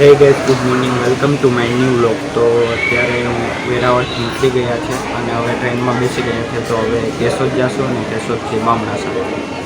હે gas good morning welcome to my new vlog. તો અત્યારે હું વેરાવળથી નીકળી ગયા છે અને હવે ટ્રેનમાં બેસી ગયા છે। તો હવે કેશોદ જશું અને કેશોદથી બામણાસા।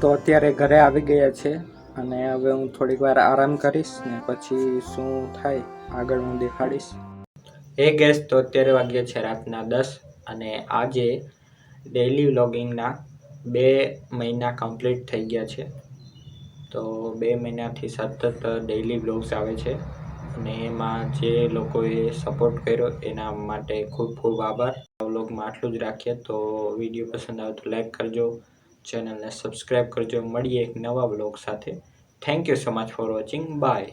તો અત્યારે ઘરે આવી ગયા છે અને હવે હું થોડીક વાર આરામ કરીશ ને પછી શું થાય આગળ હું દેખાડીશ। હે ગેસ તો અત્યારે વાગ્યા છે રાતના 10 અને આજે ડેઈલી વ્લોગિંગના 2 મહિના કમ્પ્લીટ થઈ ગયા છે। તો 2 મહિનાથી સતત ડેઈલી વ્લોગ્સ આવે છે અને એમાં જે લોકોએ સપોર્ટ કર્યો એના માટે ખૂબ ખૂબ આભાર। વ્લોગમાં આટલું જ રાખીએ। તો વિડીયો પસંદ આવે તો લાઈક કરજો, ચેનલને સબસ્ક્રાઈબ કરજો। મળીએ એક નવા વ્લોગ સાથે। Thank you so much for watching, by.